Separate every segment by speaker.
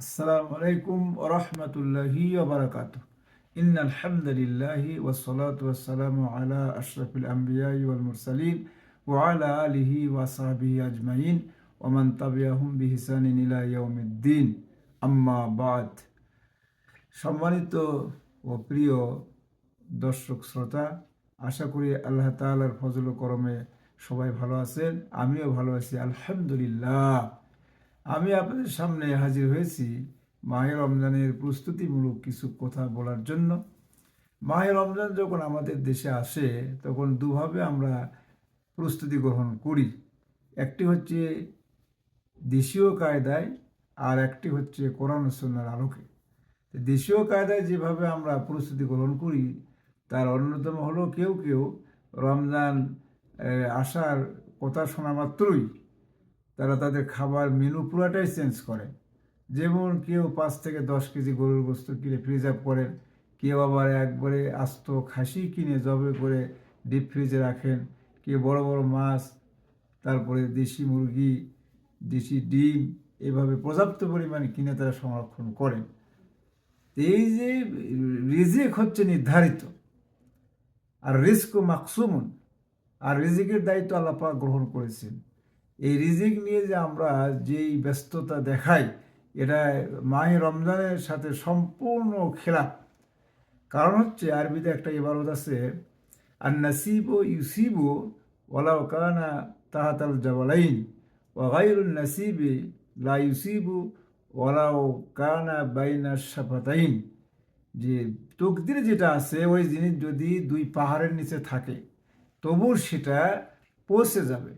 Speaker 1: আসসালামু আলাইকুম ওয়া রাহমাতুল্লাহি ওয়া বারাকাতুহু। ইন্নাল হামদালিল্লাহি ওয়াস সালাতু ওয়াস সালামু আলা আশরাফিল আমবিয়াই ওয়াল মুরসালিন ওয়া আলা আলিহি ওয়া সাহবিহি আজমাইন ওয়া মান তাবিআহুম বিইহসানিন ইলা ইয়াউমিদ্দিন। আম্মা বাদ। সম্মানিত ও প্রিয় দর্শক শ্রোতা, আশা করি আল্লাহ তাআলার ফজল ও করমে সবাই ভালো আছেন। আমিও ভালো আছি আলহামদুলিল্লাহ। আমি আপনাদের সামনে হাজির হয়েছি মাহে রমজানের প্রস্তুতিমূলক কিছু কথা বলার জন্য। মাহে রমজান যখন আমাদের দেশে আসে তখন দুভাবে আমরা প্রস্তুতি গ্রহণ করি। একটি হচ্ছে দেশীয় কায়দায়, আর একটি হচ্ছে কোরআন ও সুন্নাহর আলোকে। দেশীয় কায়দায় যেভাবে আমরা প্রস্তুতি গ্রহণ করি তার অন্যতম হলো কেউ কেউ রমজান আসার কথা শোনা মাত্রই তারা তাদের খাবার মেনু পুরাটাই চেঞ্জ করে। যেমন কেউ 5 থেকে 10 কেজি গরুর গোস্ত কিনে প্রিজার্ভ করেন, কেউ আবার একবারে আস্ত খাসি কিনে জবে করে ডিপ ফ্রিজে রাখেন, কেউ বড় বড় মাছ, তারপরে দেশি মুরগি, দেশি ডিম এভাবে পর্যাপ্ত পরিমাণে কিনে তারা সংরক্ষণ করেন। এই যে রিজিক হচ্ছে নির্ধারিত, আর রিস্ক মাকসুমুন, আর রিজিকের দায়িত্ব আল্লাহ পাক গ্রহণ করেছেন। এই রিজিক নিয়ে যে আমরা যেই ব্যস্ততা দেখাই, এটা মাহে রমজানের সাথে সম্পূর্ণ খেলাফ। কারণ হচ্ছে আরবিতে একটা ইবারত আছে, আর নাসিবু ইউসিবু ওয়ালাউ কানা তাহাতাল জাবালাইন ওয়া গায়রুন নাসিবি লা ইউসিবু ওয়ালাউ কানা বাইনা শাফাতাইন। যে তকদিরে যেটা আছে ওই জিনিস যদি 2 পাহাড়ের নিচে থাকে তবুও সেটা পৌঁছে যাবে,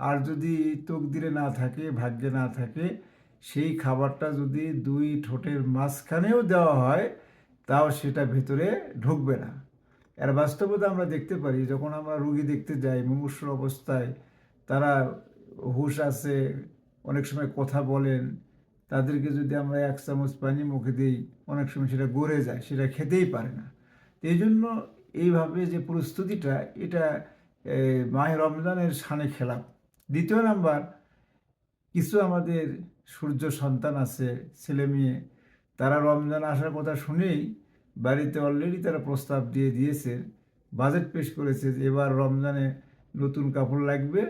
Speaker 1: আর যদি তকদিরে না থাকে, ভাগ্যে না থাকে, সেই খাবারটা যদি 2 ঠোঁটের মাঝখানেও দেওয়া হয় তাও সেটা ভেতরে ঢুকবে না। এর বাস্তবতা আমরা দেখতে পারি, যখন আমরা রুগী দেখতে যাই মুমূর্ষু অবস্থায়, তারা হুঁশ আছে, অনেক সময় কথা বলেন, তাদেরকে যদি আমরা 1 চামচ পানি মুখে দিই অনেক সময় সেটা গড়ে যায়, সেটা খেতেই পারে না। এই জন্য এইভাবে যে প্রস্তুতিটা, এটা মাহে রমজানের শানে খেলাফ। দ্বিতীয় নাম্বার, কিছু আমাদের সূর্য সন্তান আছে, ছেলে মেয়ে, তারা রমজান আসার কথা শুনেই বাড়িতে অলরেডি তারা প্রস্তাব দিয়ে দিয়েছে, বাজেট পেশ করেছে যে এবার রমজানে নতুন কাপড় লাগবে,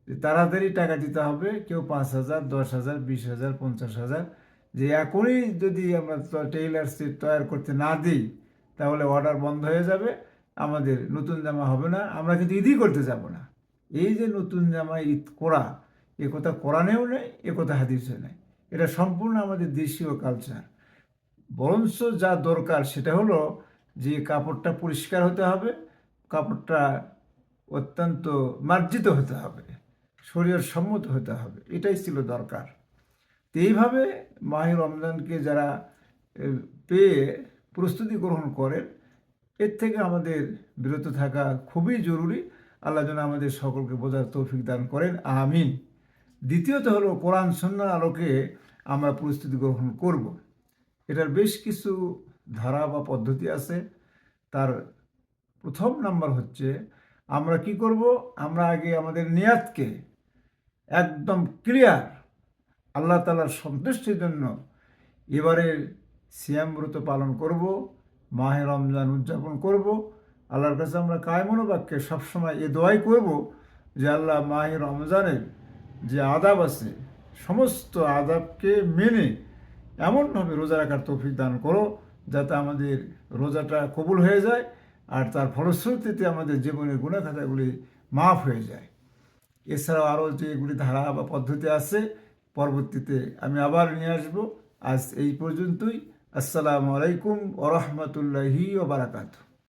Speaker 1: তাড়াতাড়ি টাকা দিতে হবে। কেউ 5,000, 10,000, 20,000, 50,000, যে এখনই যদি আমরা টেইলার সেট তৈরি করতে না দিই তাহলে অর্ডার বন্ধ হয়ে যাবে, আমাদের নতুন জামা হবে না, আমরা কিন্তু ঈদই করতে যাব না। এই যে নতুন জামা ঈদ করা, এ কথা কোরআনেও নেই, এ কথা হাদিসেও নেই। এটা সম্পূর্ণ আমাদের দেশীয় কালচার। বরঞ্চ যা দরকার সেটা হলো যে কাপড়টা পরিষ্কার হতে হবে, কাপড়টা অত্যন্ত মার্জিত হতে হবে, শরীর সম্মত হতে হবে, এটাই ছিল দরকার। তো এইভাবে মাহে রমজানকে যারা পেয়ে প্রস্তুতি গ্রহণ করেন, এর থেকে আমাদের বিরত থাকা খুবই জরুরি। আল্লাহ যেন আমাদের সকলকে বোঝার তৌফিক দান করেন, আমিন। দ্বিতীয়ত হলো কোরআন সুন্নাহর আলোকে আমরা প্রস্তুতি গ্রহণ করব। এটার বেশ কিছু ধারা বা পদ্ধতি আছে। তার প্রথম নাম্বার হচ্ছে, আমরা কি করব, আমরা আগে আমাদের নিয়াতকে একদম ক্লিয়ার, আল্লাহ তাআলার সন্তুষ্টির জন্য এবারের সিয়াম ব্রত পালন করব, মাহে রমজান উদযাপন করব। আল্লাহর কাছে আমরা কায়মনোবাক্যে সবসময় এ দোয়াই করব যে আল্লাহ মাহে রমজানের যে আদাব আছে সমস্ত আদাবকে মেনে এমনভাবে রোজা রাখার তৌফিক দান করো যাতে আমাদের রোজাটা কবুল হয়ে যায়, আর তার ফলশ্রুতিতে আমাদের জীবনের গুণাখাতাগুলি মাফ হয়ে যায়। এছাড়াও আরও যেগুলি ধারা বা পদ্ধতি আছে পরবর্তীতে আমি আবার নিয়ে আসবো। আজ এই পর্যন্তই। আসসালামু আলাইকুম ওয়া রাহমাতুল্লাহি ওয়া বারাকাতুহু।